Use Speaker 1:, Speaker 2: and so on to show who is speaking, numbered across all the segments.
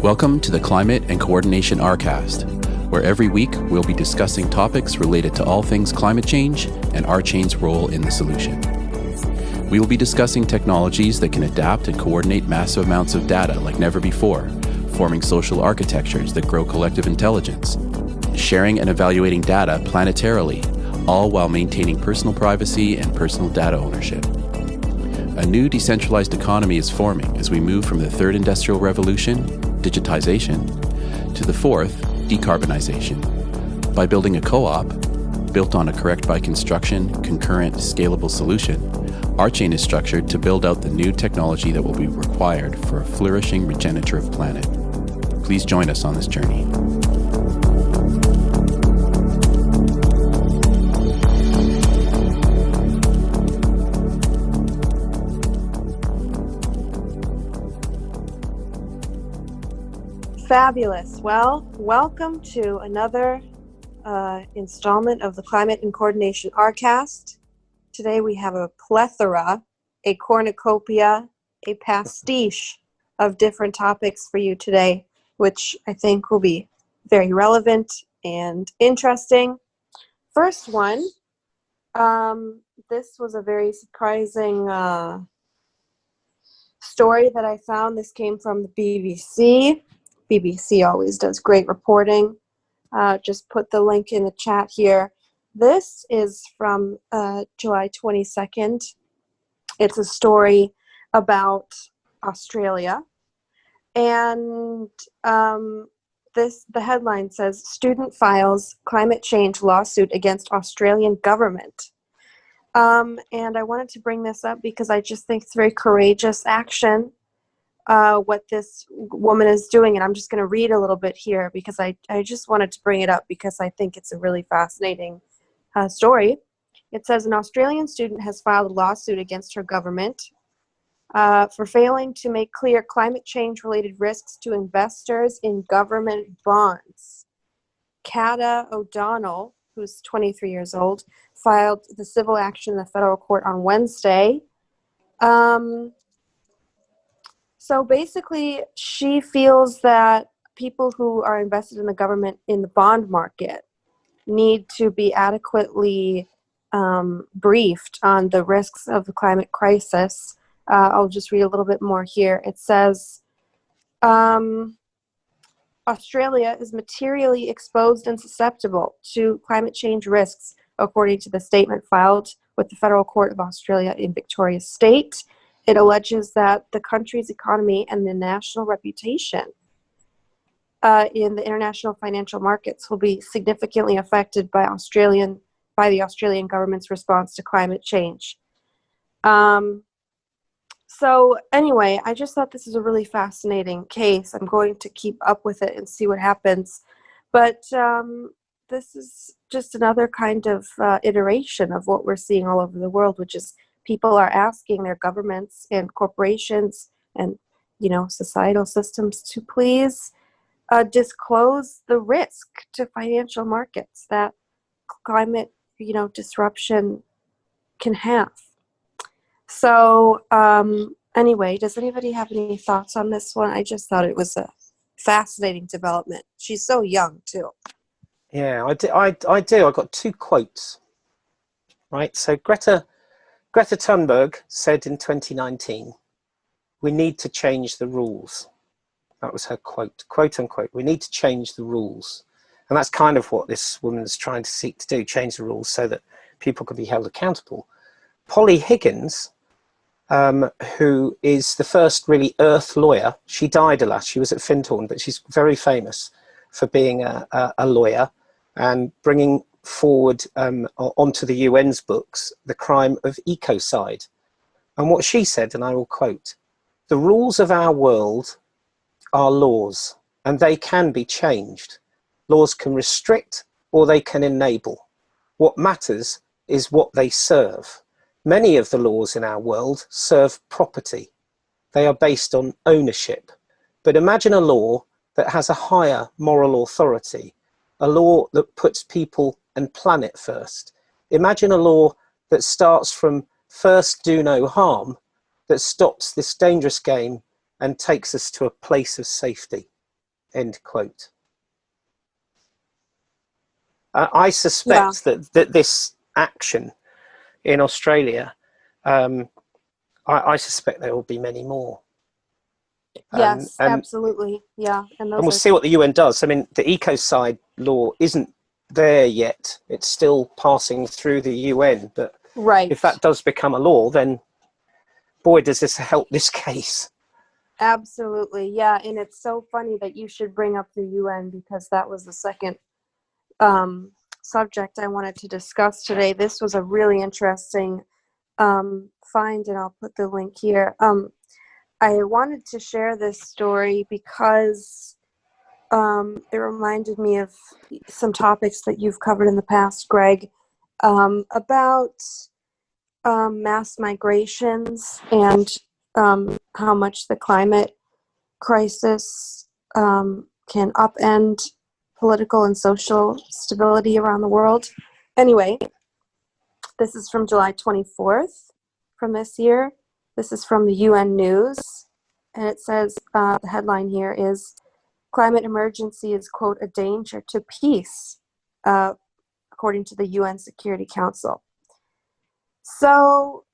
Speaker 1: Welcome to the Climate and Coordination RCAST, where every week we'll be discussing topics related to all things climate change and RChain's role in the solution. We will be discussing technologies that can adapt and coordinate massive amounts of data like never before, forming social architectures that grow collective intelligence, sharing and evaluating data planetarily, all while maintaining personal privacy and personal data ownership. A new decentralized economy is forming as we move from the third industrial revolution, digitization, to the fourth, decarbonization. By building a co-op, built on a correct by construction, concurrent, scalable solution, RChain is structured to build out the new technology that will be required for a flourishing regenerative planet. Please join us on this journey.
Speaker 2: Fabulous. Well, welcome to another installment of the Climate and Coordination RCAST. Today we have a plethora, a cornucopia, a pastiche of different topics for you today, which I think will be very relevant and interesting. First one, this was a very surprising story that I found. This came from the BBC. BBC always does great reporting. Just put the link in the chat here. This is from July 22nd. It's a story about Australia. And the headline says, Student files climate change lawsuit against Australian government. And I wanted to bring this up because I just think it's very courageous action. What this woman is doing, and I'm just going to read a little bit here because I just wanted to bring it up because I think it's a really fascinating story. It says an Australian student has filed a lawsuit against her government for failing to make clear climate change related risks to investors in government bonds. Cada O'Donnell, who's 23 years old, filed the civil action in the federal court on Wednesday. So basically, she feels that people who are invested in the government in the bond market need to be adequately briefed on the risks of the climate crisis. I'll just read a little bit more here. It says, Australia is materially exposed and susceptible to climate change risks, according to the statement filed with the Federal Court of Australia in Victoria State. It alleges that the country's economy and the national reputation in the international financial markets will be significantly affected by the Australian government's response to climate change. So anyway, I just thought this is a really fascinating case. I'm going to keep up with it and see what happens. But this is just another kind of iteration of what we're seeing all over the world, which is people are asking their governments and corporations and, societal systems to please disclose the risk to financial markets that climate, disruption can have. So anyway, does anybody have any thoughts on this one? I just thought it was a fascinating development. She's so young too.
Speaker 3: Yeah, I do. I got two quotes. Right, so Greta Thunberg said in 2019, we need to change the rules. That was her quote unquote, we need to change the rules. And that's kind of what this woman's trying to seek to do, change the rules so that people can be held accountable. Polly Higgins, who is the first really earth lawyer, she died alas, she was at Findhorn, but she's very famous for being a lawyer and bringing forward onto the UN's books the crime of ecocide. And what she said, and I will quote, the rules of our world are laws and they can be changed. Laws can restrict or they can enable. What matters is what they serve. Many of the laws in our world serve property. They are based on ownership. But imagine a law that has a higher moral authority, a law that puts people and planet first. Imagine a law that starts from first do no harm, that stops this dangerous game and takes us to a place of safety, end quote. I suspect that this action in Australia, I suspect there will be many more.
Speaker 2: Yes, absolutely. Yeah.
Speaker 3: And we'll see what the UN does. I mean, the ecocide law isn't there yet. It's still passing through the UN. But if that does become a law, then boy, does this help this case.
Speaker 2: Absolutely. Yeah. And it's so funny that you should bring up the UN, because that was the second subject I wanted to discuss today. This was a really interesting find, and I'll put the link here. I wanted to share this story because it reminded me of some topics that you've covered in the past, Greg, about mass migrations and how much the climate crisis can upend political and social stability around the world. Anyway, this is from July 24th from this year. This is from the UN News, and it says, the headline here is, "Climate emergency is, quote, a danger to peace," according to the UN Security Council. So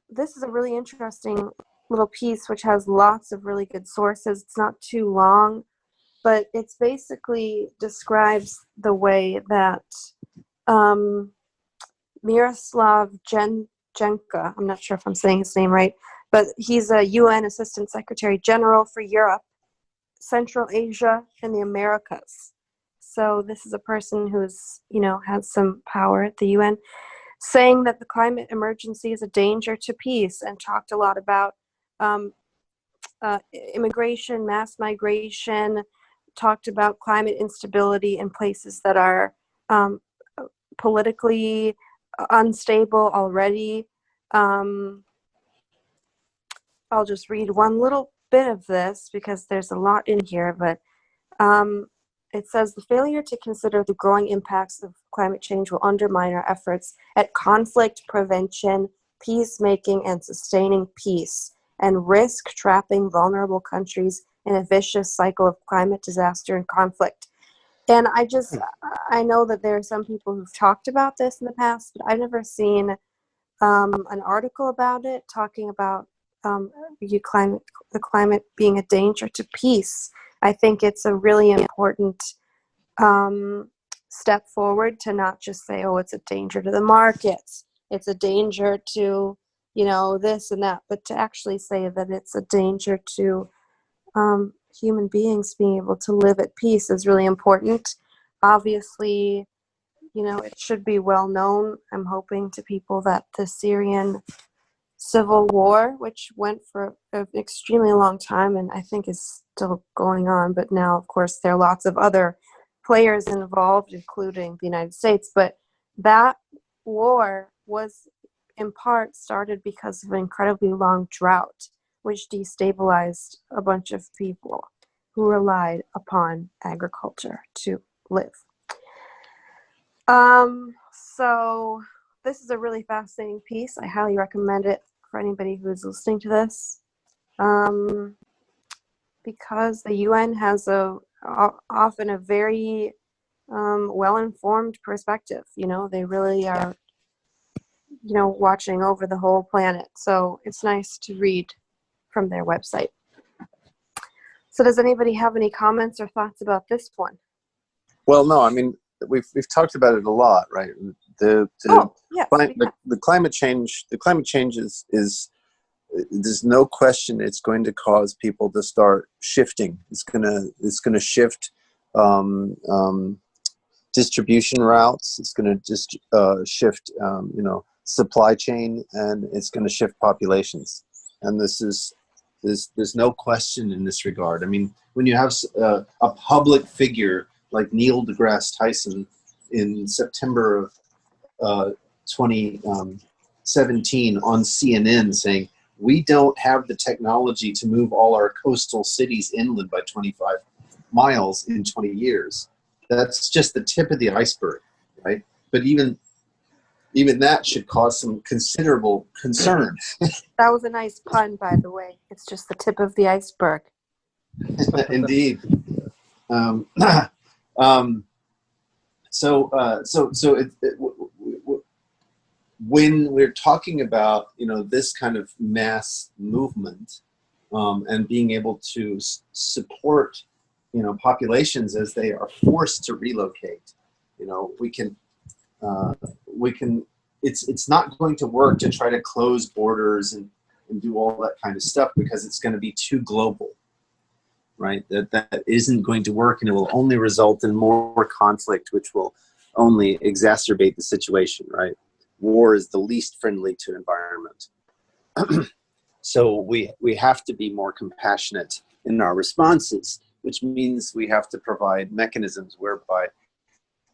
Speaker 2: this is a really interesting little piece, which has lots of really good sources. It's not too long, but it's basically describes the way that Miroslav Jenka, I'm not sure if I'm saying his name right, but he's a UN Assistant Secretary General for Europe, Central Asia, and the Americas. So this is a person who's, has some power at the UN, saying that the climate emergency is a danger to peace, and talked a lot about immigration, mass migration, talked about climate instability in places that are politically unstable already. I'll just read one little bit of this because there's a lot in here, but it says, "The failure to consider the growing impacts of climate change will undermine our efforts at conflict prevention, peacemaking, and sustaining peace, and risk trapping vulnerable countries in a vicious cycle of climate disaster and conflict." And I know that there are some people who've talked about this in the past, but I've never seen an article about it talking about the climate being a danger to peace. I think it's a really important step forward to not just say, oh, it's a danger to the markets, it's a danger to, this and that, but to actually say that it's a danger to human beings being able to live at peace is really important. Obviously, it should be well known, I'm hoping, to people that the Syrian civil war, which went for an extremely long time and I think is still going on, but now, of course, there are lots of other players involved, including the United States, but that war was in part started because of an incredibly long drought, which destabilized a bunch of people who relied upon agriculture to live. So this is a really fascinating piece. I highly recommend it for anybody who's listening to this, because the UN has often a very well-informed perspective. They really are, watching over the whole planet. So it's nice to read from their website. So does anybody have any comments or thoughts about this one?
Speaker 4: Well, no, I mean, we've talked about it a lot, right? The climate change is there's no question it's going to cause people to start shifting. It's gonna shift distribution routes. It's gonna just shift supply chain, and it's gonna shift populations. And there's no question in this regard. I mean, when you have a public figure like Neil deGrasse Tyson in September of 2017 on CNN saying, we don't have the technology to move all our coastal cities inland by 25 miles in 20 years. That's just the tip of the iceberg. right? But even that should cause some considerable concern.
Speaker 2: That was a nice pun, by the way. It's just the tip of the iceberg.
Speaker 4: Indeed. Um, when we're talking about, you know, this kind of mass movement, and being able to support, you know, populations as they are forced to relocate, you know, we can it's not going to work to try to close borders and do all that kind of stuff, because it's going to be too global, right? That isn't going to work, and it will only result in more conflict, which will only exacerbate the situation, right? War is the least friendly to environment. So we have to be more compassionate in our responses, which means we have to provide mechanisms whereby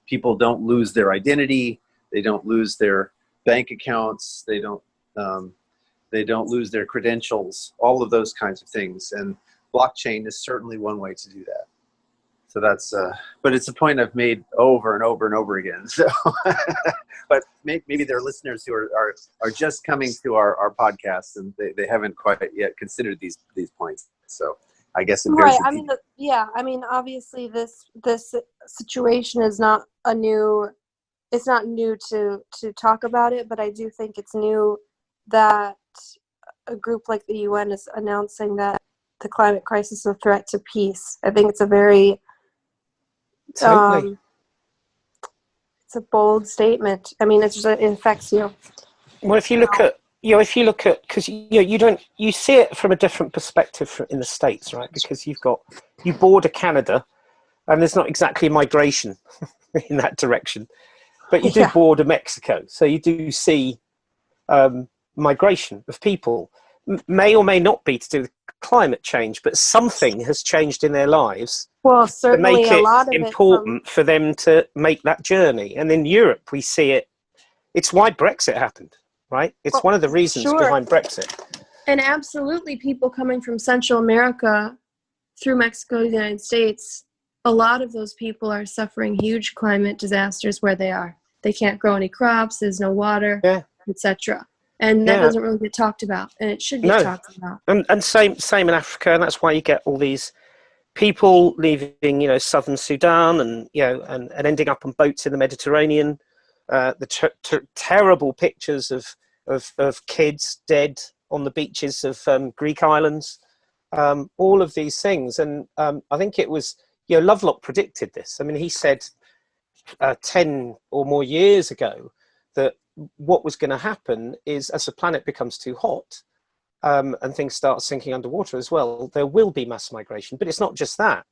Speaker 4: people don't lose their identity, they don't lose their bank accounts, they don't lose their credentials, all of those kinds of things. And blockchain is certainly one way to do that. So that's, but it's a point I've made over and over and over again. So, but maybe there are listeners who are just coming to our podcast, and they haven't quite yet considered these points. So I guess it
Speaker 2: Right. I mean, I mean, obviously this situation is not new to talk about it, but I do think it's new that a group like the UN is announcing that the climate crisis is a threat to peace. I think it's a very
Speaker 3: Totally.
Speaker 2: it's a bold statement. I mean, it affects you.
Speaker 3: Well, if you look at, because you see it from a different perspective in the States, right? Because you border Canada, and there's not exactly migration in that direction, but you do border Mexico, so you do see migration of people. May or may not be to do with climate change, but something has changed in their lives.
Speaker 2: Well, certainly
Speaker 3: to make
Speaker 2: a lot of
Speaker 3: it important for them to make that journey. And in Europe, we see it. It's why Brexit happened, right? It's one of the reasons behind Brexit.
Speaker 2: And absolutely, people coming from Central America through Mexico to the United States, a lot of those people are suffering huge climate disasters where they are. They can't grow any crops, there's no water, etc. And that doesn't really get talked about, and it should get talked about.
Speaker 3: And same in Africa, and that's why you get all these people leaving, you know, southern Sudan, and you know, and ending up on boats in the Mediterranean. The terrible pictures of kids dead on the beaches of Greek islands. All of these things, and I think it was, you know, Lovelock predicted this. I mean, he said 10 or more years ago that what was going to happen is, as the planet becomes too hot, and things start sinking underwater as well, there will be mass migration. But it's not just that.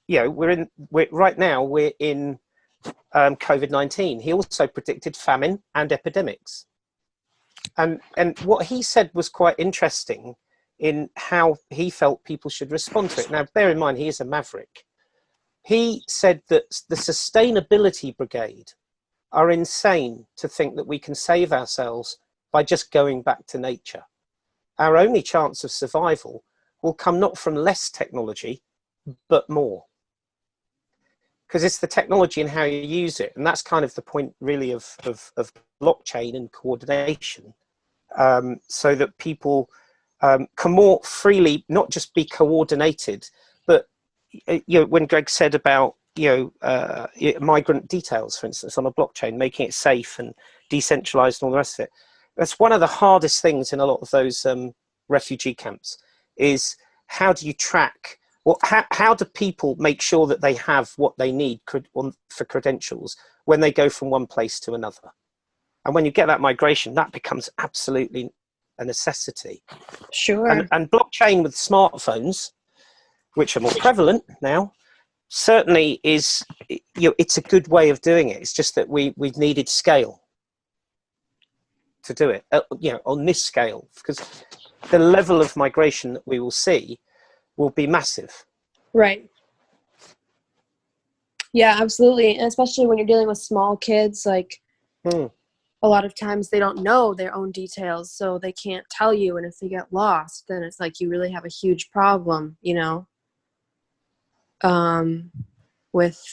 Speaker 3: You know, right now we're in COVID-19. He also predicted famine and epidemics. And what he said was quite interesting in how he felt people should respond to it. Now, bear in mind, he is a maverick. He said that the sustainability brigade are insane to think that we can save ourselves by just going back to nature. Our only chance of survival will come not from less technology, but more. Because it's the technology and how you use it. And that's kind of the point, really, of blockchain and coordination, so that people can more freely not just be coordinated, but, you know, when Greg said about, you know, migrant details, for instance, on a blockchain, making it safe and decentralized and all the rest of it. That's one of the hardest things in a lot of those refugee camps, is how do you track, how do people make sure that they have what they need for credentials when they go from one place to another? And when you get that migration, that becomes absolutely a necessity.
Speaker 2: Sure.
Speaker 3: And blockchain with smartphones, which are more prevalent now, certainly is, you know, it's a good way of doing it. It's just that we've needed scale to do it, you know, on this scale, because the level of migration that we will see will be massive.
Speaker 2: Right. Yeah, absolutely. And especially when you're dealing with small kids, like a lot of times they don't know their own details, so they can't tell you. And if they get lost, then it's like you really have a huge problem, you know, with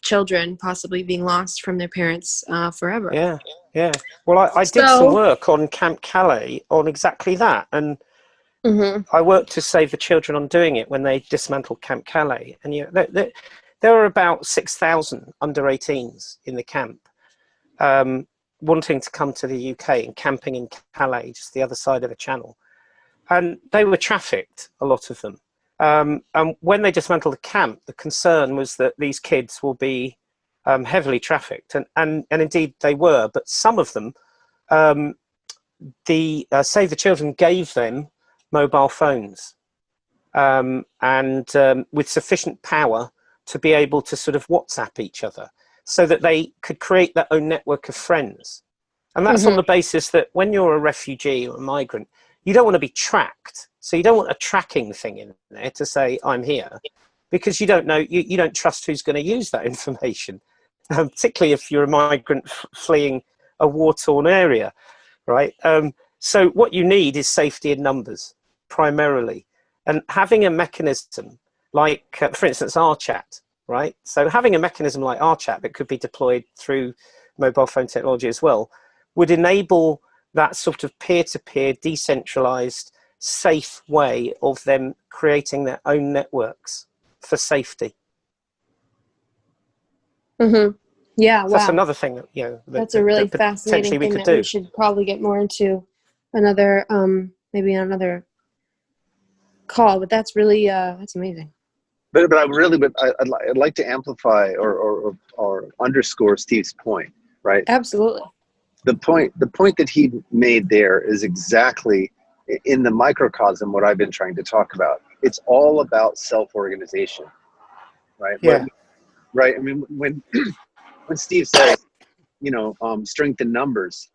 Speaker 2: children possibly being lost from their parents forever.
Speaker 3: Yeah, yeah. Well, I did some work on Camp Calais on exactly that, and I worked to save the children on doing it when they dismantled Camp Calais. And there were about 6,000 under 18s in the camp, wanting to come to the UK and camping in Calais, just the other side of the channel. And they were trafficked, a lot of them. And when they dismantled the camp, the concern was that these kids will be heavily trafficked. And indeed they were, but some of them, Save the Children gave them mobile phones with sufficient power to be able to sort of WhatsApp each other so that they could create their own network of friends. And that's on the basis that when you're a refugee or a migrant, you don't want to be tracked. So you don't want a tracking thing in there to say, I'm here, because you don't know, you don't trust who's going to use that information, particularly if you're a migrant fleeing a war-torn area, right? So what you need is safety in numbers, primarily. And having a mechanism like, for instance, RChat, right? So having a mechanism like RChat that could be deployed through mobile phone technology as well would enable that sort of peer-to-peer, decentralized, safe way of them creating their own networks for safety.
Speaker 2: Yeah, wow.
Speaker 3: That's another thing that,
Speaker 2: that's a really fascinating thing that we should probably get more into another, maybe another call, but that's really, that's amazing.
Speaker 4: But I'd like to amplify or underscore Steve's point, right?
Speaker 2: Absolutely.
Speaker 4: The point that he made there is exactly in the microcosm what I've been trying to talk about. It's all about self-organization, right?
Speaker 3: Yeah.
Speaker 4: Right. I mean, when Steve says, strength in numbers,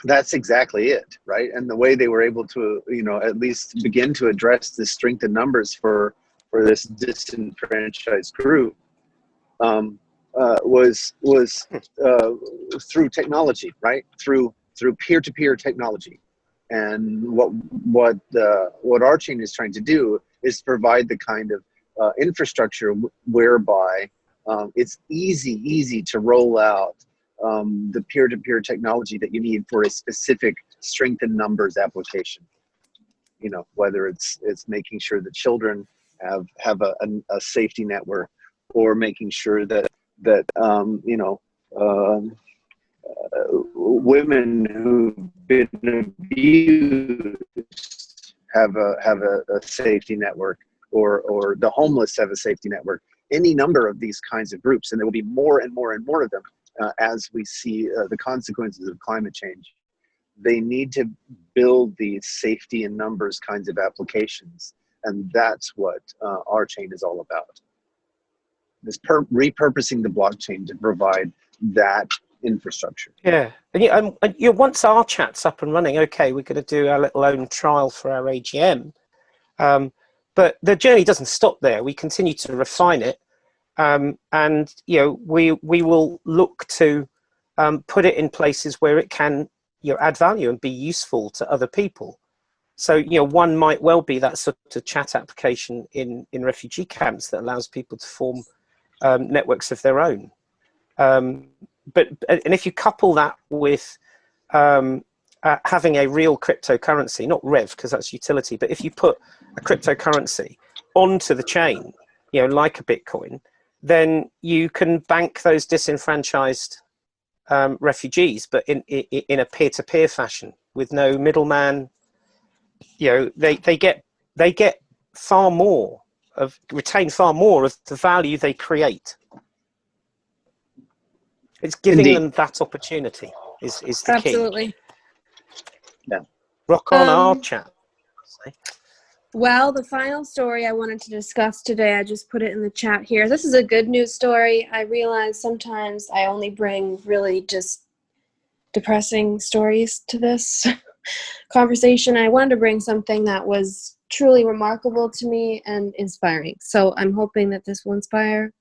Speaker 4: that's exactly it, right? And the way they were able to, at least begin to address the strength in numbers for this disenfranchised group was through technology, right? Through peer-to-peer technology. And what RChain is trying to do is provide the kind of infrastructure whereby it's easy to roll out the peer-to-peer technology that you need for a specific strength in numbers application. Whether it's making sure that children have a safety network, or making sure that women who've been abused have a safety network, or the homeless have a safety network. Any number of these kinds of groups, and there will be more and more and more of them as we see the consequences of climate change. They need to build these safety in numbers kinds of applications, and that's what RChain is all about. This repurposing the blockchain to provide that infrastructure.
Speaker 3: Yeah, and once RChat's up and running, okay, we're going to do our little own trial for our AGM, but the journey doesn't stop there. We continue to refine it, and we will look to put it in places where it can add value and be useful to other people. So one might well be that sort of chat application in refugee camps that allows people to form networks of their own. And if you couple that with having a real cryptocurrency, not Rev, because that's utility, but if you put a cryptocurrency onto the chain, like a Bitcoin, then you can bank those disenfranchised refugees, but in a peer-to-peer fashion with no middleman. They get far more retain far more of the value they create. It's giving them that opportunity is the key.
Speaker 2: Absolutely.
Speaker 4: Yeah.
Speaker 3: Rock on RChat.
Speaker 2: Well, the final story I wanted to discuss today, I just put it in the chat here. This is a good news story. I realize sometimes I only bring really just depressing stories to this conversation. I wanted to bring something that was truly remarkable to me and inspiring. So I'm hoping that this will inspire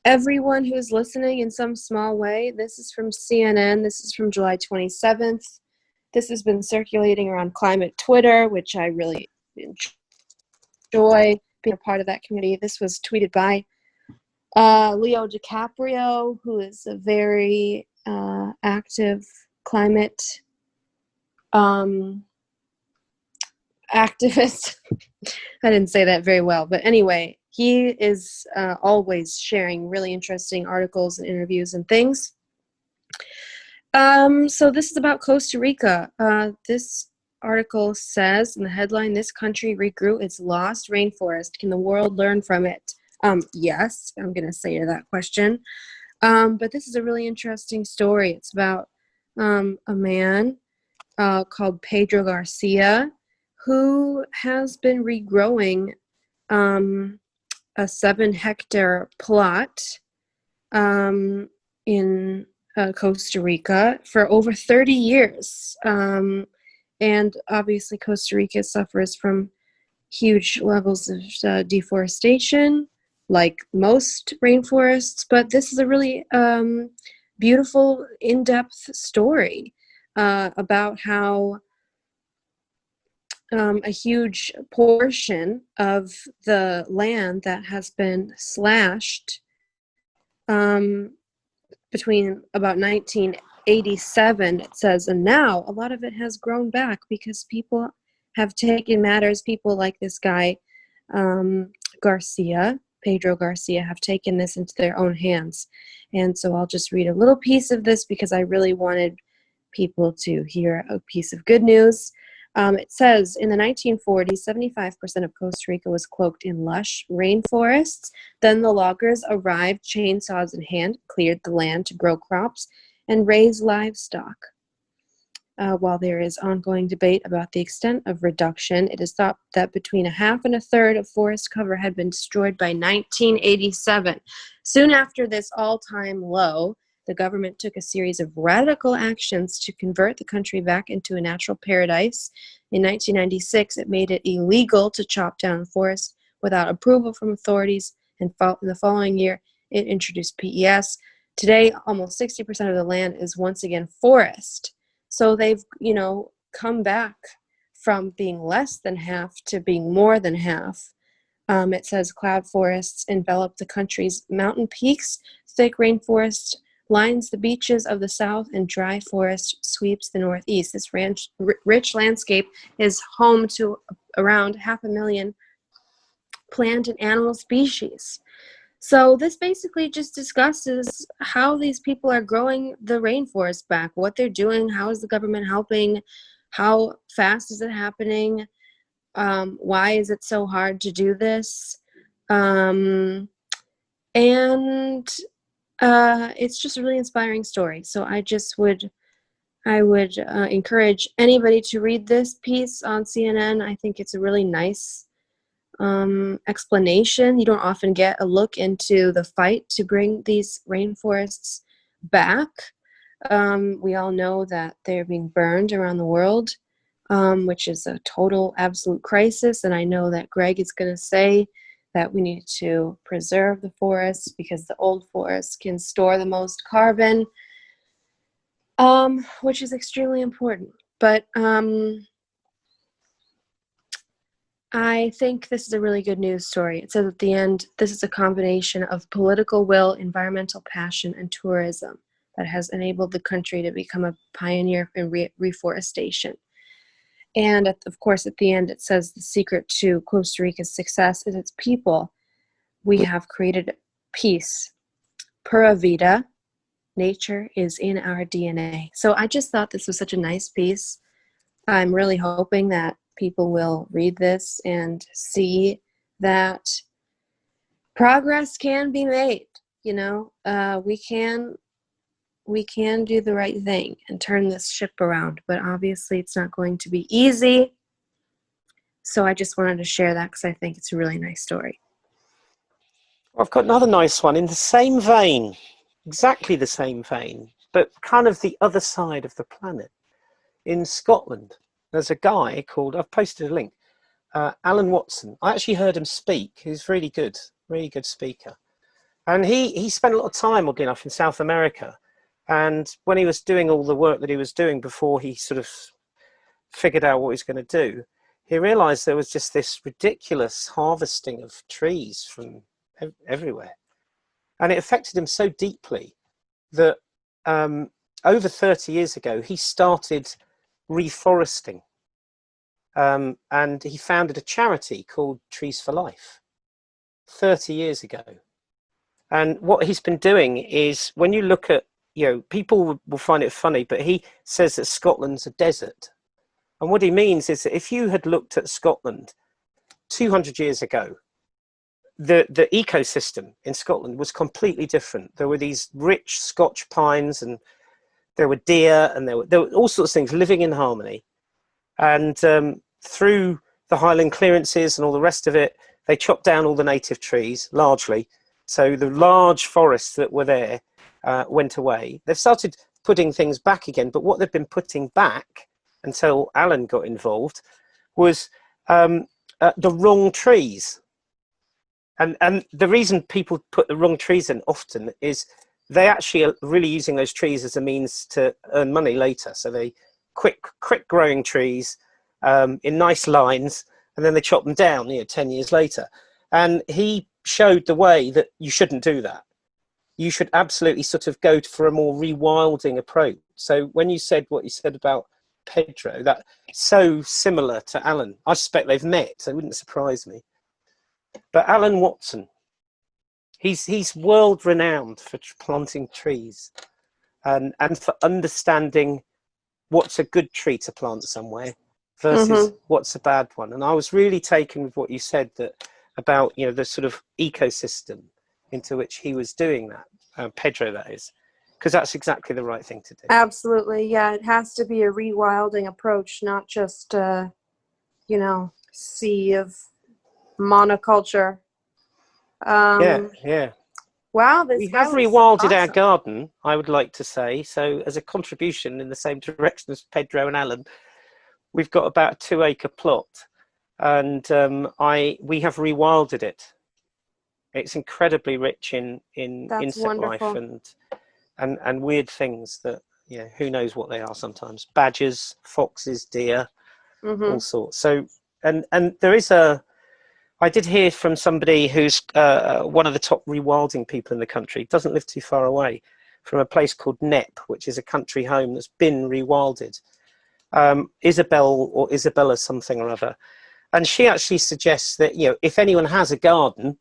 Speaker 2: everyone who's listening in some small way. This is from CNN. This is from July 27th. This has been circulating around climate Twitter, which I really enjoy being a part of that community. This was tweeted by Leo DiCaprio, who is a very active climate activist. I didn't say that very well, but anyway, he is always sharing really interesting articles and interviews and things. So this is about Costa Rica. This article says in the headline, "This country regrew its lost rainforest. Can the world learn from it?" Yes, I'm going to say to that question. But this is a really interesting story. It's about a man called Pedro Garcia, who has been regrowing a 7-hectare plot in Costa Rica for over 30 years. And obviously Costa Rica suffers from huge levels of deforestation, like most rainforests, but this is a really beautiful, in-depth story about how a huge portion of the land that has been slashed between about 1987, it says, and now a lot of it has grown back because people have taken matters. People like this guy, Garcia, Pedro Garcia, have taken this into their own hands. And so I'll just read a little piece of this because I really wanted people to hear a piece of good news. It says, in the 1940s, 75% of Costa Rica was cloaked in lush rainforests. Then the loggers arrived, chainsaws in hand, cleared the land to grow crops and raise livestock. While there is ongoing debate about the extent of reduction, it is thought that between a half and a third of forest cover had been destroyed by 1987. Soon after this all-time low, the government took a series of radical actions to convert the country back into a natural paradise. In 1996, it made it illegal to chop down forests without approval from authorities, and in the following year, it introduced PES. Today, almost 60% of the land is once again forest. So they've, come back from being less than half to being more than half. It says cloud forests envelop the country's mountain peaks, thick rainforest lines the beaches of the south, and dry forest sweeps the northeast. This rich landscape is home to around 500,000 plant and animal species. So this basically just discusses how these people are growing the rainforest back, what they're doing, how is the government helping, how fast is it happening, why is it so hard to do this, and it's just a really inspiring story. So I would encourage anybody to read this piece on CNN. I think it's a really nice explanation. You don't often get a look into the fight to bring these rainforests back. We all know that they're being burned around the world, which is a total absolute crisis. And I know that Greg is going to say that we need to preserve the forests because the old forests can store the most carbon, which is extremely important. But I think this is a really good news story. It says at the end, this is a combination of political will, environmental passion, and tourism that has enabled the country to become a pioneer in reforestation. And of course, at the end, it says the secret to Costa Rica's success is its people. We have created peace. Pura vida. Nature is in our DNA. So I just thought this was such a nice piece. I'm really hoping that people will read this and see that progress can be made. We can do the right thing and turn this ship around, but obviously it's not going to be easy. So I just wanted to share that because I think it's a really nice story.
Speaker 3: I've got another nice one in the same vein, exactly the same vein, but kind of the other side of the planet. In Scotland, there's a guy called, I've posted a link, Alan Watson. I actually heard him speak. He's really good speaker. And he spent a lot of time, oddly enough, in South America. And when he was doing all the work that he was doing before he sort of figured out what he was going to do, he realized there was just this ridiculous harvesting of trees from everywhere. And it affected him so deeply that over 30 years ago, he started reforesting. And he founded a charity called Trees for Life 30 years ago. And what he's been doing is, when you look at, people will find it funny, but he says that Scotland's a desert. And what he means is that if you had looked at Scotland 200 years ago, the ecosystem in Scotland was completely different. There were these rich Scotch pines, and there were deer, and there were all sorts of things living in harmony. And through the Highland clearances and all the rest of it, they chopped down all the native trees, largely. So the large forests that were there went away. They've started putting things back again, but what they've been putting back, until Alan got involved, was the wrong trees. And the reason people put the wrong trees in often is they actually are really using those trees as a means to earn money later. So they quick growing trees in nice lines, and then they chop them down 10 years later. And he showed the way that you shouldn't do that. You should absolutely sort of go for a more rewilding approach. So when you said what you said about Pedro, that's so similar to Alan. I suspect they've met, so it wouldn't surprise me. But Alan Watson, he's world renowned for planting trees and for understanding what's a good tree to plant somewhere versus what's a bad one. And I was really taken with what you said about the sort of ecosystem into which he was doing that, Pedro that is, because that's exactly the right thing to do.
Speaker 2: Absolutely, yeah. It has to be a rewilding approach, not just sea of monoculture.
Speaker 3: Yeah.
Speaker 2: Wow,
Speaker 3: We have rewilded our garden, I would like to say. So as a contribution in the same direction as Pedro and Alan, we've got about a 2-acre plot, and we have rewilded it. It's incredibly rich in insect life and weird things that who knows what they are sometimes. Badgers, foxes, deer, all sorts. So and there is I did hear from somebody who's one of the top rewilding people in the country, doesn't live too far away, from a place called Knepp, which is a country home that's been rewilded. Isabella something or other. And she actually suggests that, if anyone has a garden,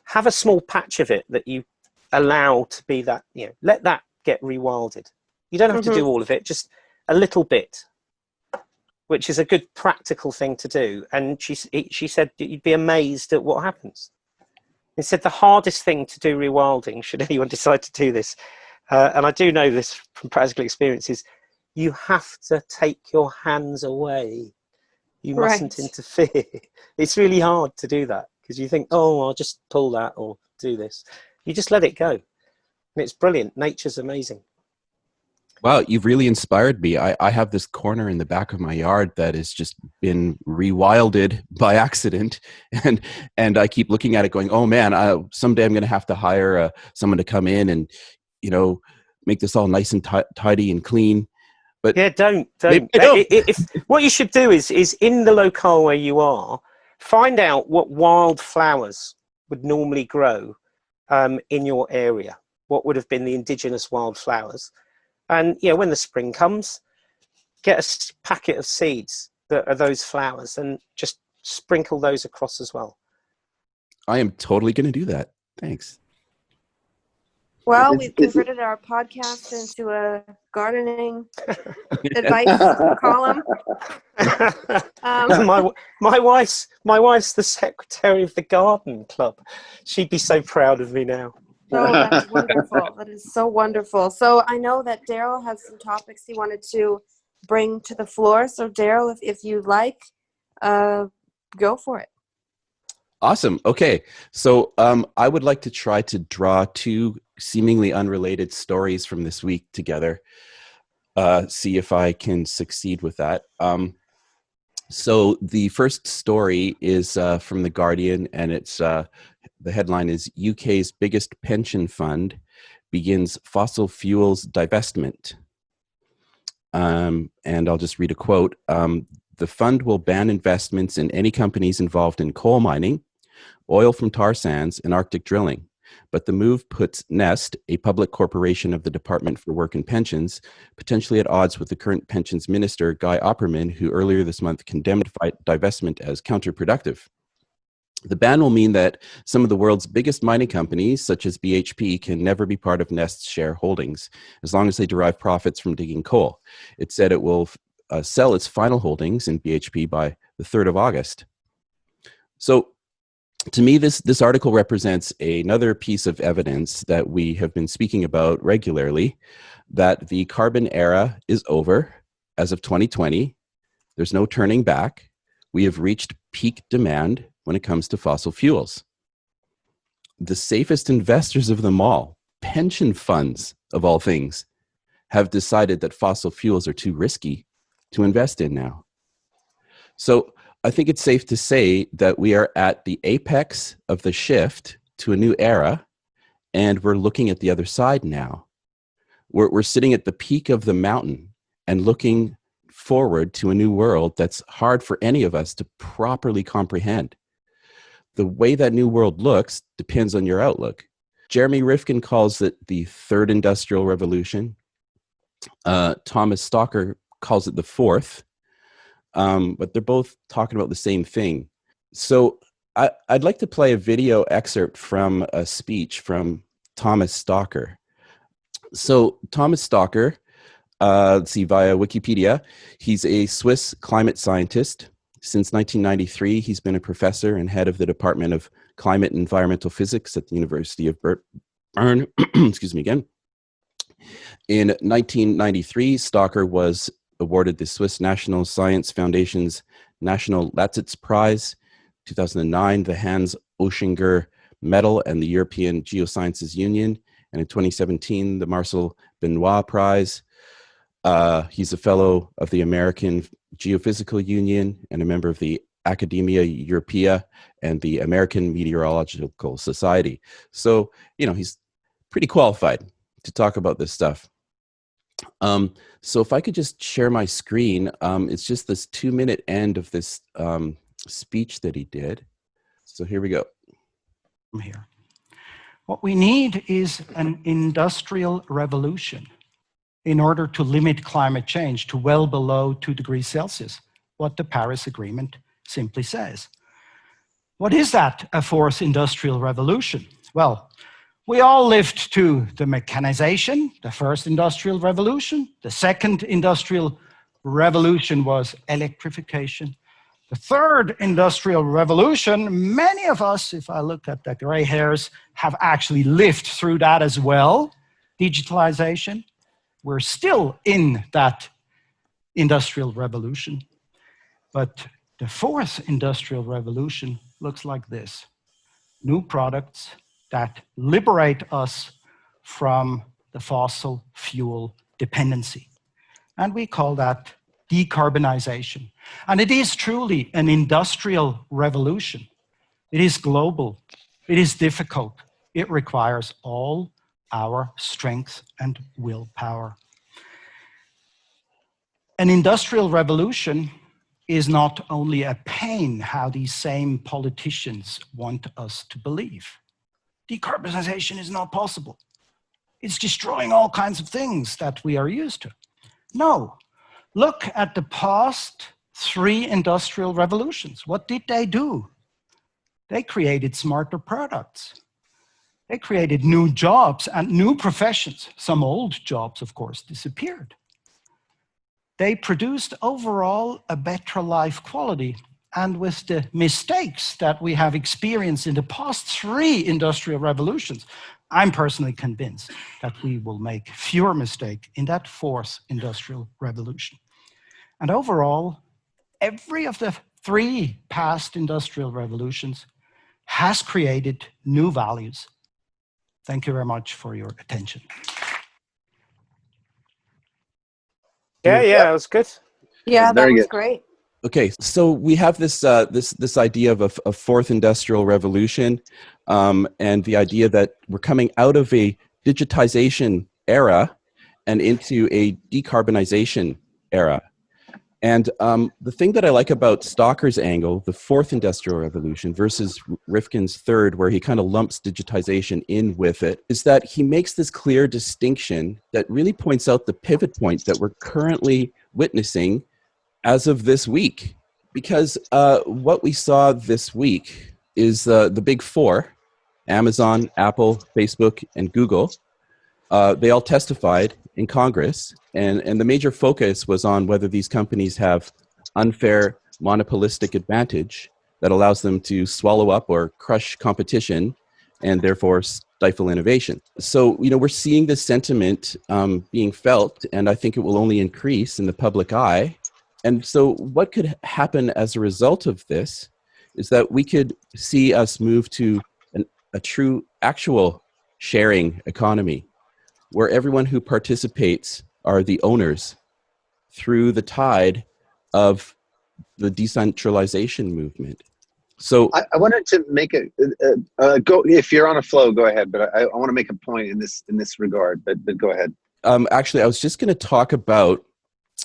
Speaker 3: have a small patch of it that you allow to be that, let that get rewilded. You don't have to do all of it, just a little bit, which is a good practical thing to do. And she said that you'd be amazed at what happens. He said the hardest thing to do rewilding, should anyone decide to do this, and I do know this from practical experience, is you have to take your hands away. You mustn't interfere. It's really hard to do that because you think, oh, I'll just pull that or do this. You just let it go. And it's brilliant. Nature's amazing.
Speaker 1: Wow, you've really inspired me. I have this corner in the back of my yard that has just been rewilded by accident, and I keep looking at it going, oh man, someday I'm going to have to hire someone to come in and make this all nice and tidy and clean. But
Speaker 3: yeah, don't. If what you should do is in the locale where you are, find out what wild flowers would normally grow in your area. What would have been the indigenous wild flowers? And when the spring comes, get a packet of seeds that are those flowers and just sprinkle those across as well.
Speaker 1: I am totally going to do that. Thanks.
Speaker 2: Well, we've converted our podcast into a gardening advice column.
Speaker 3: My wife's the secretary of the garden club. She'd be so proud of me now.
Speaker 2: Oh, that's wonderful. That is so wonderful. So I know that Daryl has some topics he wanted to bring to the floor. So Daryl, if you like, go for it.
Speaker 1: Awesome. Okay. So I would like to try to draw two seemingly unrelated stories from this week together. See if I can succeed with that. So the first story is from The Guardian, and it's the headline is UK's biggest pension fund begins fossil fuels divestment. And I'll just read a quote. The fund will ban investments in any companies involved in coal mining, oil from tar sands, and Arctic drilling. but the move puts Nest, a public corporation of the Department for Work and Pensions, potentially at odds with the current pensions minister, Guy Opperman, who earlier this month condemned divestment as counterproductive. The ban will mean that some of the world's biggest mining companies, such as BHP, can never be part of Nest's shareholdings, as long as they derive profits from digging coal. It said it will sell its final holdings in BHP by the 3rd of August. So, to me, this article represents another piece of evidence that we have been speaking about regularly, that the carbon era is over as of 2020. There's no turning back. We have reached peak demand when it comes to fossil fuels. The safest investors of them all, pension funds of all things, have decided that fossil fuels are too risky to invest in now. So I think it's safe to say that we are at the apex of the shift to a new era, and we're looking at the other side now. We're sitting at the peak of the mountain and looking forward to a new world that's hard for any of us to properly comprehend. The way that new world looks depends on your outlook. Jeremy Rifkin calls it the third industrial revolution. Thomas Stalker calls it the fourth. But they're both talking about the same thing. So I'd like to play a video excerpt from a speech from Thomas Stalker. So Thomas Stalker, let's see, via Wikipedia, he's a Swiss climate scientist. Since 1993, he's been a professor and head of the Department of Climate and Environmental Physics at the University of Bern. Excuse me again. In 1993, Stalker was awarded the Swiss National Science Foundation's National Latitz Prize, 2009, the Hans Oettinger Medal and the European Geosciences Union, and in 2017, the Marcel Benoit Prize. He's a fellow of the American Geophysical Union and a member of the Academia Europaea and the American Meteorological Society. So, he's pretty qualified to talk about this stuff. So if I could just share my screen, it's just this 2-minute end of this speech that he did. So here we go.
Speaker 5: Here. What we need is an industrial revolution in order to limit climate change to well below 2 degrees Celsius, what the Paris Agreement simply says. What is that, a fourth industrial revolution? Well, we all lived to the mechanization, the first industrial revolution. The second industrial revolution was electrification. The third industrial revolution, many of us, if I look at the gray hairs, have actually lived through that as well, digitalization. We're still in that industrial revolution. But the fourth industrial revolution looks like this. New products that liberate us from the fossil fuel dependency. And we call that decarbonization. And it is truly an industrial revolution. It is global. It is difficult. It requires all our strength and willpower. An industrial revolution is not only a pain, how these same politicians want us to believe. Decarbonization is not possible. It's destroying all kinds of things that we are used to. No, look at the past 3 industrial revolutions. What did they do? They created smarter products. They created new jobs and new professions. Some old jobs, of course, disappeared. They produced overall a better life quality. And with the mistakes that we have experienced in the past 3 industrial revolutions, I'm personally convinced that we will make fewer mistakes in that 4th industrial revolution. And overall, every of the 3 past industrial revolutions has created new values. Thank you very much for your attention.
Speaker 3: Yeah, that was good.
Speaker 2: Yeah, that
Speaker 4: Very
Speaker 2: was
Speaker 4: good.
Speaker 2: great.
Speaker 1: Okay, so we have this this idea of a fourth industrial revolution, and the idea that we're coming out of a digitization era and into a decarbonization era. And the thing that I like about Stocker's angle, the fourth industrial revolution versus Rifkin's third, where he kind of lumps digitization in with it, is that he makes this clear distinction that really points out the pivot point that we're currently witnessing as of this week. Because what we saw this week is the big four, Amazon, Apple, Facebook, and Google. They all testified in Congress, and the major focus was on whether these companies have unfair monopolistic advantage that allows them to swallow up or crush competition and therefore stifle innovation. So, we're seeing this sentiment being felt, and I think it will only increase in the public eye. And so what could happen as a result of this is that we could see us move to a true, actual sharing economy, where everyone who participates are the owners through the tide of the decentralization movement. So
Speaker 4: I wanted to make go. If you're on a flow, go ahead. But I want to make a point in this regard. But go ahead.
Speaker 1: Actually, I was just going to talk about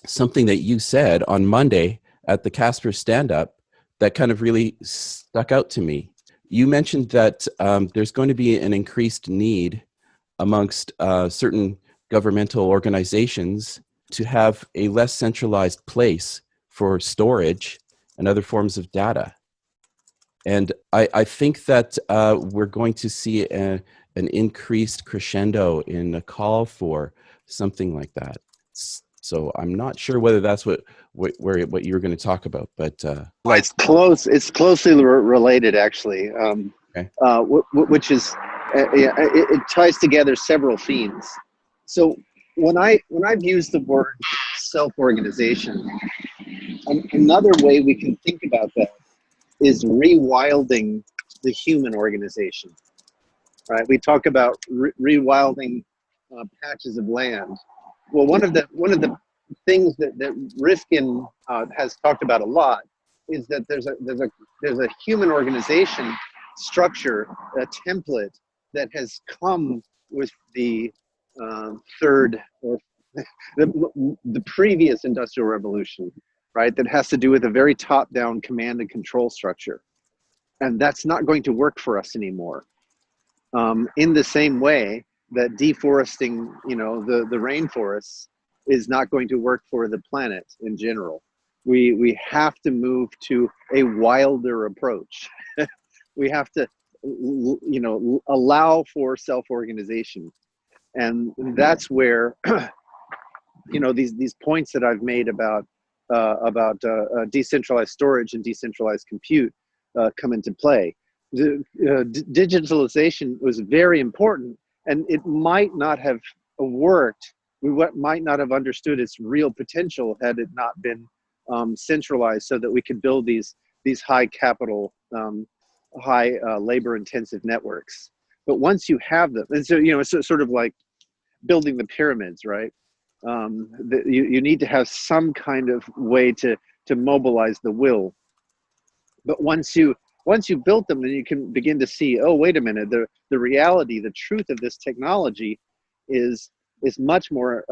Speaker 1: something that you said on Monday at the Casper stand-up that kind of really stuck out to me. You mentioned that there's going to be an increased need amongst certain governmental organizations to have a less centralized place for storage and other forms of data. And I think that we're going to see an increased crescendo in a call for something like that. So I'm not sure whether that's what you were going to talk about, but
Speaker 4: it's close. It's closely related, actually.
Speaker 1: Okay.
Speaker 4: Which is it ties together several themes. So when I've used the word self-organization, another way we can think about that is rewilding the human organization. Right? We talk about rewilding patches of land. Well, one of the things that Rifkin has talked about a lot is that there's a human organization structure, a template that has come with the third or the previous industrial revolution, right? That has to do with a very top-down command and control structure, and that's not going to work for us anymore. In the same way that deforesting, the rainforests is not going to work for the planet in general. We have to move to a wilder approach. We have to, allow for self-organization, and that's where, these points that I've made about decentralized storage and decentralized compute come into play. Digitalization was very important, and it might not have worked. We might not have understood its real potential had it not been centralized, so that we could build these high capital, high labor intensive networks. But once you have them, and so it's sort of like building the pyramids, right? You need to have some kind of way to mobilize the will. But once you built them, then you can begin to see, oh, wait a minute, the reality, the truth of this technology is much more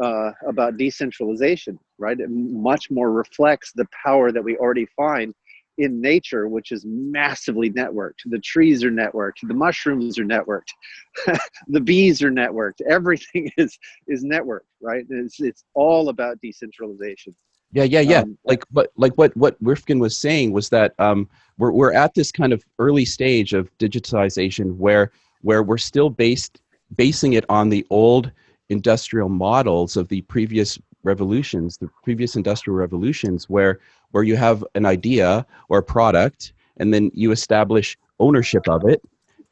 Speaker 4: about decentralization, right? It much more reflects the power that we already find in nature, which is massively networked. The trees are networked, the mushrooms are networked, the bees are networked. Everything is networked, right? It's all about decentralization.
Speaker 1: Yeah. Like what Rifkin was saying was that we're at this kind of early stage of digitization where we're still basing it on the old industrial models of the previous revolutions, the previous industrial revolutions, where you have an idea or a product, and then you establish ownership of it,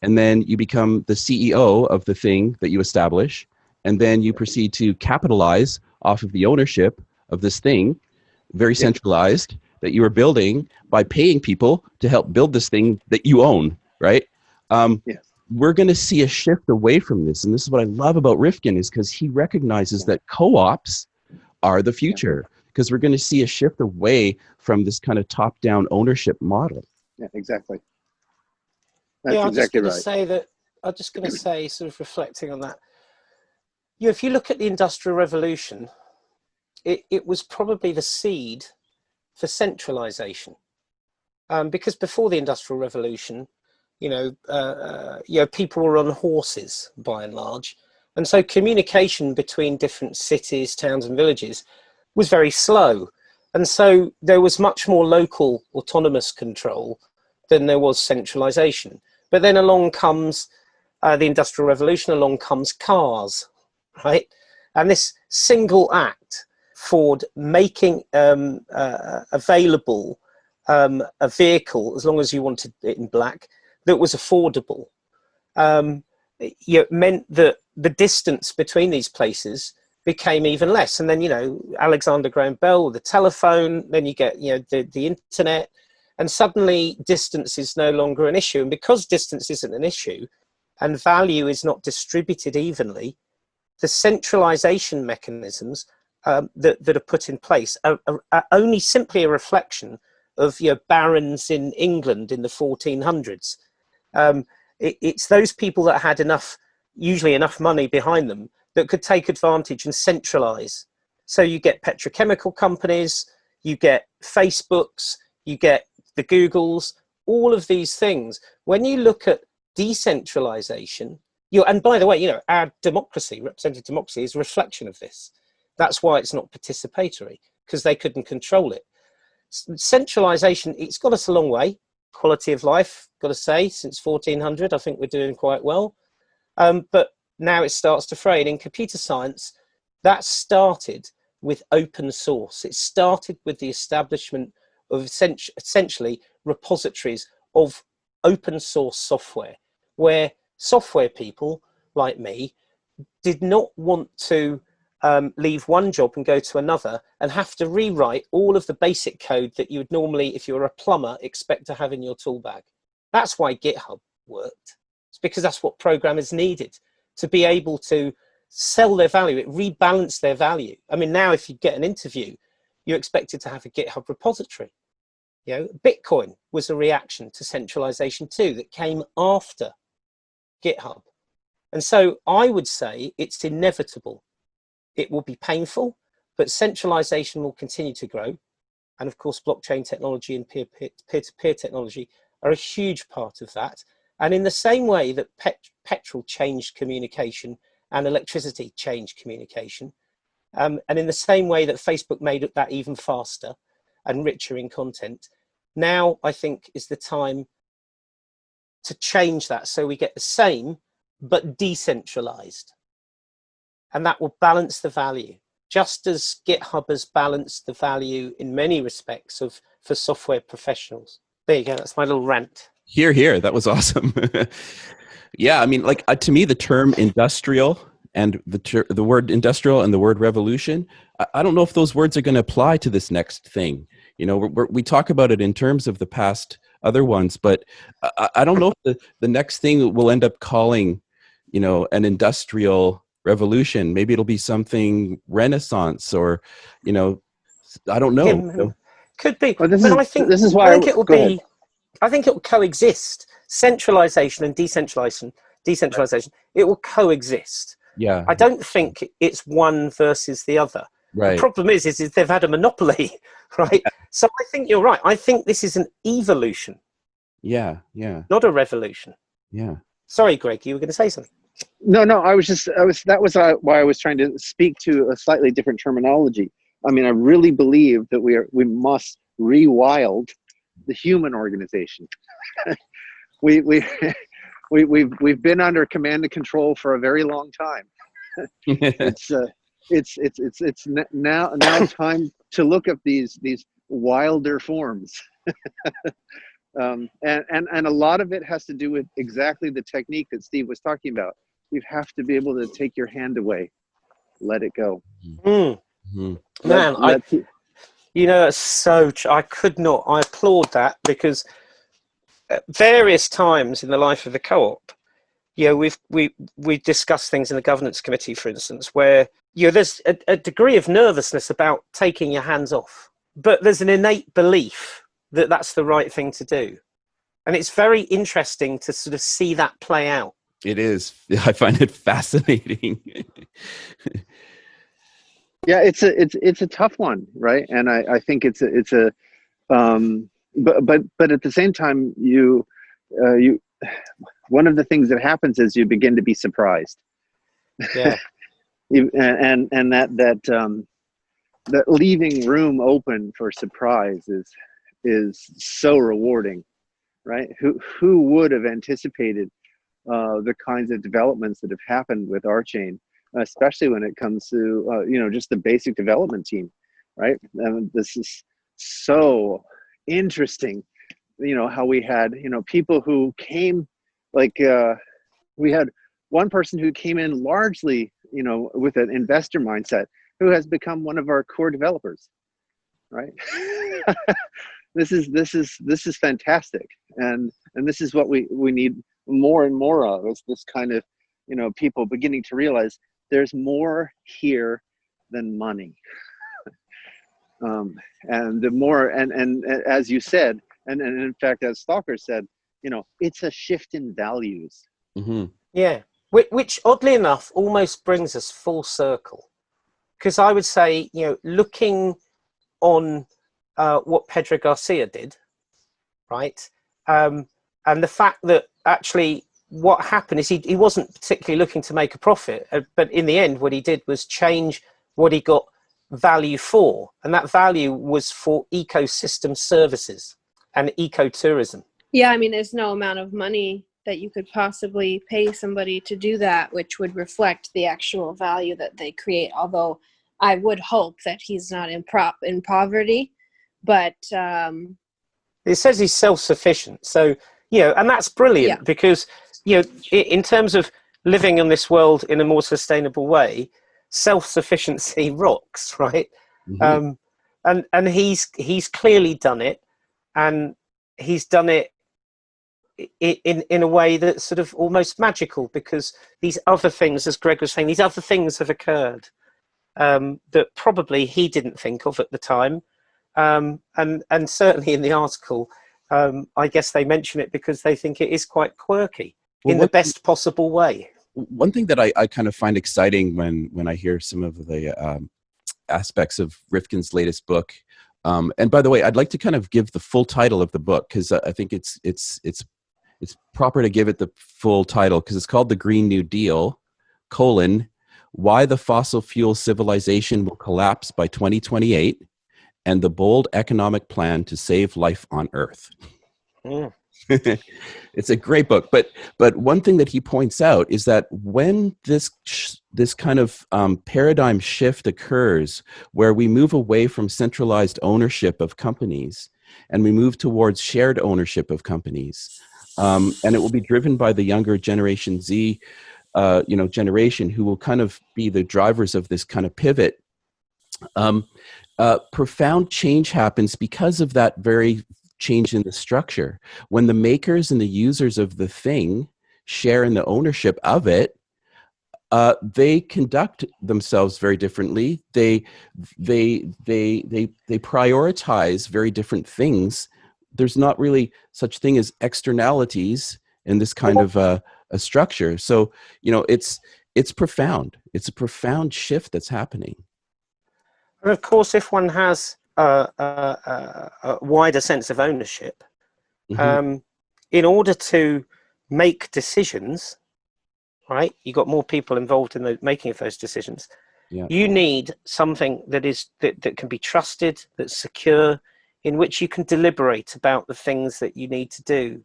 Speaker 1: and then you become the CEO of the thing that you establish, and then you proceed to capitalize off of the ownership of this thing, very centralized, that you are building by paying people to help build this thing that you own, right? We're going to see a shift away from this. And this is what I love about Rifkin, is because he recognizes that co-ops are the future, because we're going to see a shift away from this kind of top-down ownership model.
Speaker 4: Yeah, exactly. That's exactly right.
Speaker 3: I'm just going to say, sort of reflecting on that, if you look at the Industrial Revolution, it was probably the seed for centralization. Because before the Industrial Revolution, people were on horses by and large. And so communication between different cities, towns and villages was very slow. And so there was much more local autonomous control than there was centralization. But then along comes the Industrial Revolution, along comes cars, right? And this single act, Ford making available a vehicle, as long as you wanted it in black, that was affordable, meant that the distance between these places became even less. And then, Alexander Graham Bell, the telephone, then you get, the internet, and suddenly distance is no longer an issue. And because distance isn't an issue and value is not distributed evenly, the centralization mechanisms that are put in place are only simply a reflection of barons in England in the 1400s. It's those people that had usually enough money behind them, that could take advantage and centralize. So you get petrochemical companies, you get Facebooks, you get the Googles, all of these things. When you look at decentralization, and by the way, our democracy, representative democracy, is a reflection of this. That's why it's not participatory, because they couldn't control it. Centralization, it's got us a long way. Quality of life, got to say, since 1400, I think we're doing quite well. But now it starts to fray. And in computer science, that started with open source. It started with the establishment of essentially repositories of open source software, where software people like me did not want to leave one job and go to another and have to rewrite all of the basic code that you would normally, if you were a plumber, expect to have in your tool bag. That's why GitHub worked. It's because that's what programmers needed to be able to sell their value. It rebalanced their value. I mean, now if you get an interview, you're expected to have a GitHub repository. Bitcoin was a reaction to centralization too, that came after GitHub. And so I would say it's inevitable. It will be painful, but centralization will continue to grow. And of course, blockchain technology and peer-to-peer technology are a huge part of that. And in the same way that petrol changed communication and electricity changed communication, and in the same way that Facebook made that even faster and richer in content, now I think is the time to change that so we get the same but decentralized. And that will balance the value, just as GitHub has balanced the value in many respects for software professionals. There you go. That's my little rant.
Speaker 1: Here, here. That was awesome. Yeah, I mean, to me, the term industrial and the word industrial and the word revolution, I don't know if those words are going to apply to this next thing. We talk about it in terms of the past other ones, but I don't know if the next thing we'll end up calling, an industrial revolution. Maybe it'll be something Renaissance, or I don't know.
Speaker 3: Could be.
Speaker 4: Well,
Speaker 3: I think it will be. I think it will coexist. Centralization and decentralization. It will coexist.
Speaker 1: Yeah.
Speaker 3: I don't think it's one versus the other.
Speaker 1: Right.
Speaker 3: The problem is they've had a monopoly, right? Yeah. So I think you're right. I think this is an evolution.
Speaker 1: Yeah. Yeah.
Speaker 3: Not a revolution.
Speaker 1: Yeah.
Speaker 3: Sorry, Greg, you were going to say something.
Speaker 4: No, that was why I was trying to speak to a slightly different terminology. I mean, I really believe that we must rewild the human organization. we've been under command and control for a very long time. It's now time to look at these wilder forms. And a lot of it has to do with exactly the technique that Steve was talking about. You have to be able to take your hand away, let it go.
Speaker 1: Mm-hmm.
Speaker 3: Man, I applaud that, because at various times in the life of the co-op, we discussed things in the governance committee, for instance, where there's a degree of nervousness about taking your hands off, but there's an innate belief that that's the right thing to do. And it's very interesting to sort of see that play out.
Speaker 1: It is. I find it fascinating.
Speaker 4: Yeah, it's a tough one, right? And I think it's a But at the same time, one of the things that happens is you begin to be surprised.
Speaker 3: Yeah.
Speaker 4: And that leaving room open for surprise is so rewarding, right? Who would have anticipated the kinds of developments that have happened with RChain, especially when it comes to just the basic development team, right? This is so interesting. How we had people who came, like we had one person who came in largely with an investor mindset, who has become one of our core developers, right? This is fantastic, and this is what we need more and more of, is this kind of people beginning to realize there's more here than money. And the more, and as you said, and in fact, as Stalker said, it's a shift in values.
Speaker 1: Mm-hmm.
Speaker 3: Yeah, which oddly enough almost brings us full circle, because I would say, looking on what Pedro Garcia did, right, and the fact that actually what happened is he wasn't particularly looking to make a profit, but in the end what he did was change what he got value for, and that value was for ecosystem services and ecotourism.
Speaker 2: Yeah, I mean, there's no amount of money that you could possibly pay somebody to do that, which would reflect the actual value that they create. Although I would hope that he's not in poverty, but
Speaker 3: it says he's self-sufficient. So, and that's brilliant, because, in terms of living in this world in a more sustainable way, self-sufficiency rocks, right?
Speaker 1: Mm-hmm.
Speaker 3: And he's clearly done it, and he's done it in a way that's sort of almost magical, because these other things, as Greg was saying, these other things have occurred that probably he didn't think of at the time. And certainly in the article, I guess they mention it because they think it is quite quirky, in the best possible way.
Speaker 1: One thing that I kind of find exciting when I hear some of the aspects of Rifkin's latest book, and by the way, I'd like to kind of give the full title of the book, because I think it's proper to give it the full title, because it's called The Green New Deal, Why the Fossil Fuel Civilization Will Collapse by 2028, and the Bold Economic Plan to Save Life on Earth.
Speaker 3: Mm.
Speaker 1: It's a great book, but one thing that he points out is that when this kind of paradigm shift occurs, where we move away from centralized ownership of companies and we move towards shared ownership of companies, and it will be driven by the younger Generation Z, generation, who will kind of be the drivers of this kind of pivot. Profound change happens because of that very change in the structure. When the makers and the users of the thing share in the ownership of it, they conduct themselves very differently. They prioritize very different things. There's not really such thing as externalities in this kind of a structure. So it's profound. It's a profound shift that's happening.
Speaker 3: And of course, if one has a wider sense of ownership,
Speaker 1: Mm-hmm.
Speaker 3: In order to make decisions, right, you got more people involved in the making of those decisions.
Speaker 1: Yeah.
Speaker 3: You need something that can be trusted, that's secure, in which you can deliberate about the things that you need to do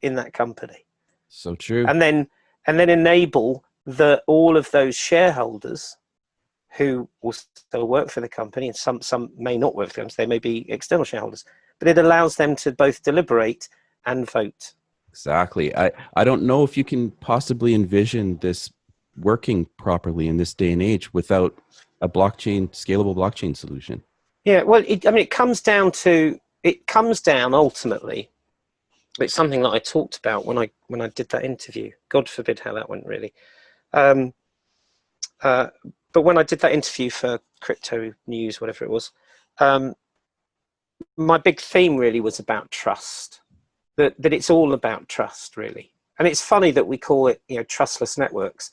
Speaker 3: in that company.
Speaker 1: So true.
Speaker 3: And then enable all of those shareholders who will still work for the company, and some may not work for them, so they may be external shareholders, but it allows them to both deliberate and vote.
Speaker 1: Exactly. I don't know if you can possibly envision this working properly in this day and age without a scalable blockchain solution.
Speaker 3: Yeah, well, it comes down ultimately. It's something that I talked about when I did that interview. God forbid how that went, really. But when I did that interview for Crypto News, whatever it was, my big theme really was about trust. That it's all about trust, really. And it's funny that we call it, trustless networks.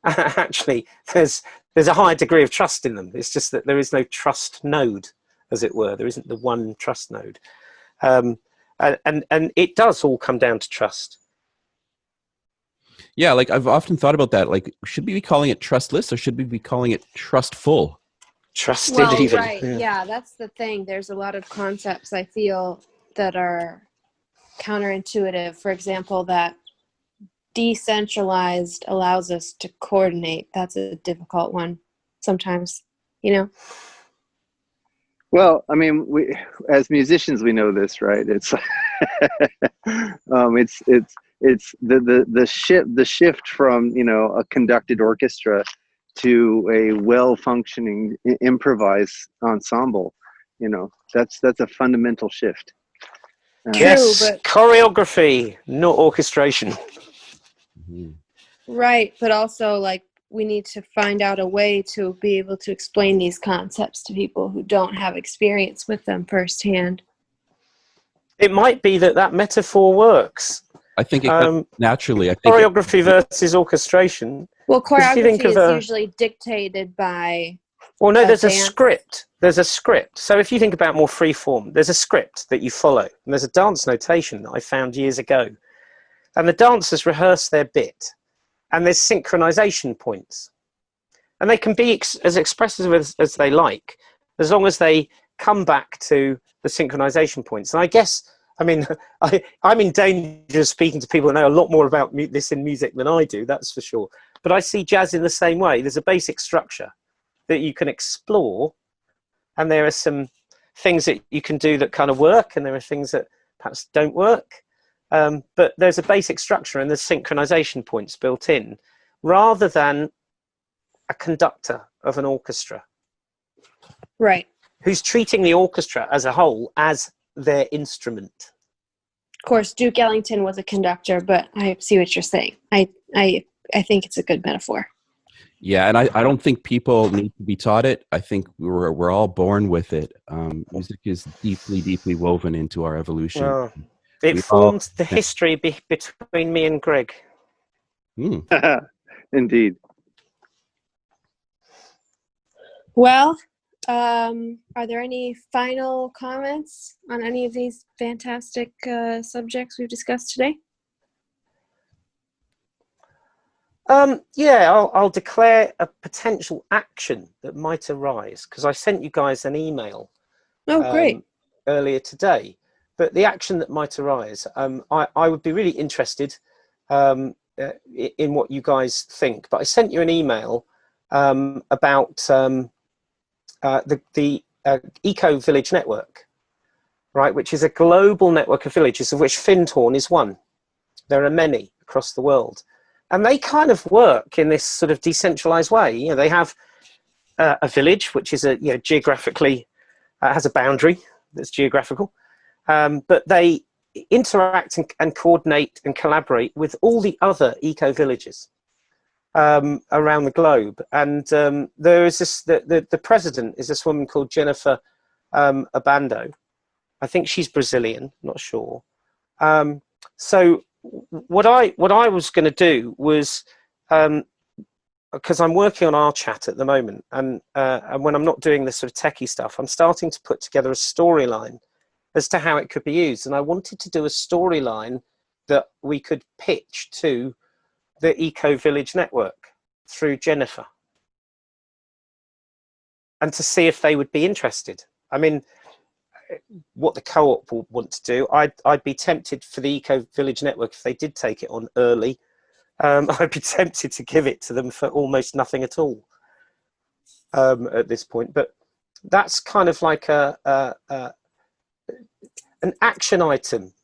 Speaker 3: Actually, there's a high degree of trust in them. It's just that there is no trust node as it were. There isn't the one trust node. And it does all come down to trust.
Speaker 1: Yeah, like I've often thought about that. Like, should we be calling it trustless or should we be calling it trustful?
Speaker 3: Trusted
Speaker 2: Well,
Speaker 3: even.
Speaker 2: right. Yeah, that's the thing. There's a lot of concepts I feel that are counterintuitive. For example, that decentralized allows us to coordinate. That's a difficult one sometimes, you know?
Speaker 4: Well, I mean, we as musicians we know this, right? It's it's the shift from, you know, a conducted orchestra to a well-functioning improvised ensemble. You know, that's a fundamental shift.
Speaker 3: Yes,
Speaker 2: True, but
Speaker 3: choreography, not orchestration.
Speaker 1: Mhm.
Speaker 2: right, but also like we need to find out a way to be able to explain these concepts to people who don't have experience with them firsthand.
Speaker 3: It might be that metaphor works.
Speaker 1: I think it comes naturally. I think
Speaker 3: Choreography versus orchestration.
Speaker 2: Well,
Speaker 3: 'Cause if you think
Speaker 2: choreography
Speaker 3: of
Speaker 2: is
Speaker 3: a,
Speaker 2: usually dictated by
Speaker 3: well, no, there's a
Speaker 2: dance.
Speaker 3: script. There's a script. So if you think about more free form, there's a script that you follow. And there's a dance notation that I found years ago. And the dancers rehearse their bit. And there's synchronization points. And they can be as expressive as they like, as long as they come back to the synchronization points. And I guess, I mean, I'm in danger of speaking to people who know a lot more about this in music than I do, that's for sure. But I see jazz in the same way. There's a basic structure that you can explore, and there are some things that you can do that kind of work, and there are things that perhaps don't work. But there's a basic structure, and there's synchronization points built in, rather than a conductor of an orchestra.
Speaker 2: Right.
Speaker 3: Who's treating the orchestra as a whole as their instrument.
Speaker 2: Of course, Duke Ellington was a conductor, but I see what you're saying. I think it's a good metaphor.
Speaker 1: Yeah, and I don't think people need to be taught it. I think we're all born with it. Music is deeply, deeply woven into our evolution.
Speaker 3: Well, it
Speaker 1: We
Speaker 3: formed
Speaker 1: all-
Speaker 3: the history between me and Greg.
Speaker 4: Indeed.
Speaker 2: Well, are there any final comments on any of these fantastic subjects we've discussed today?
Speaker 3: Yeah, I'll declare a potential action that might arise, because I sent you guys an email
Speaker 2: Oh, great.
Speaker 3: earlier today. But the action that might arise, I would be really interested in what you guys think. But I sent you an email about the Eco Village Network, right, which is a global network of villages, of which Findhorn is one. There are many across the world. And they kind of work in this sort of decentralized way. You know, they have a village, which is geographically has a boundary that's geographical, but they interact and coordinate and collaborate with all the other eco villages around the globe. And there is this the president is this woman called Jennifer Abando. I think she's Brazilian, not sure. So what I was going to do was, because I'm working on RChat at the moment, and when I'm not doing this sort of techie stuff, I'm starting to put together a storyline as to how it could be used. And I wanted to do a storyline that we could pitch to the Eco Village Network through Jennifer, and to see if they would be interested. I mean, what the co-op will want to do, I'd be tempted for the Eco Village Network, if they did take it on early, I'd be tempted to give it to them for almost nothing at all at this point. But that's kind of like an action item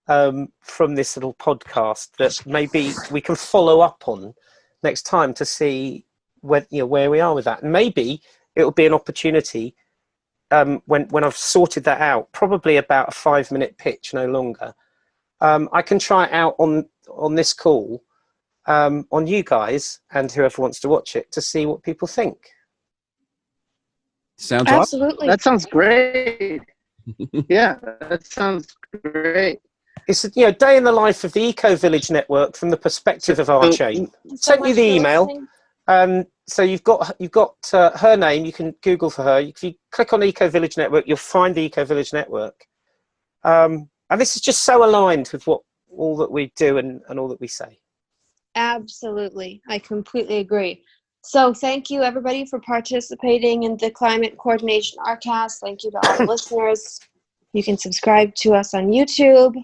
Speaker 3: from this little podcast that maybe we can follow up on next time to see where we are with that. And maybe it'll be an opportunity when I've sorted that out, probably about a 5-minute pitch, no longer. I can try it out on this call, on you guys and whoever wants to watch it, to see what people think.
Speaker 1: Sounds awesome.
Speaker 2: Absolutely.
Speaker 4: That sounds great. Yeah, that sounds great.
Speaker 3: It's a day in the life of the Eco Village Network from the perspective of RChain.
Speaker 2: So
Speaker 3: Sent you
Speaker 2: much
Speaker 3: the
Speaker 2: for
Speaker 3: email.
Speaker 2: listening.
Speaker 3: So you've got her name. You can Google for her. If you click on Eco Village Network, you'll find the Eco Village Network. And this is just so aligned with all that we do and all that we say.
Speaker 2: Absolutely. I completely agree. So thank you everybody for participating in the Climate Coordination RCAST. Thank you to all the listeners. You can subscribe to us on YouTube,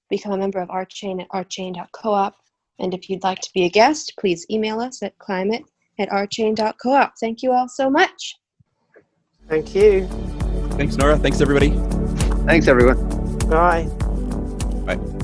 Speaker 2: become a member of RChain at rchain.coop. And if you'd like to be a guest, please email us at climate@rchain.coop. Thank you all so much.
Speaker 3: Thank you.
Speaker 1: Thanks, Nora. Thanks, everybody.
Speaker 4: Thanks, everyone.
Speaker 3: Bye.
Speaker 1: Bye.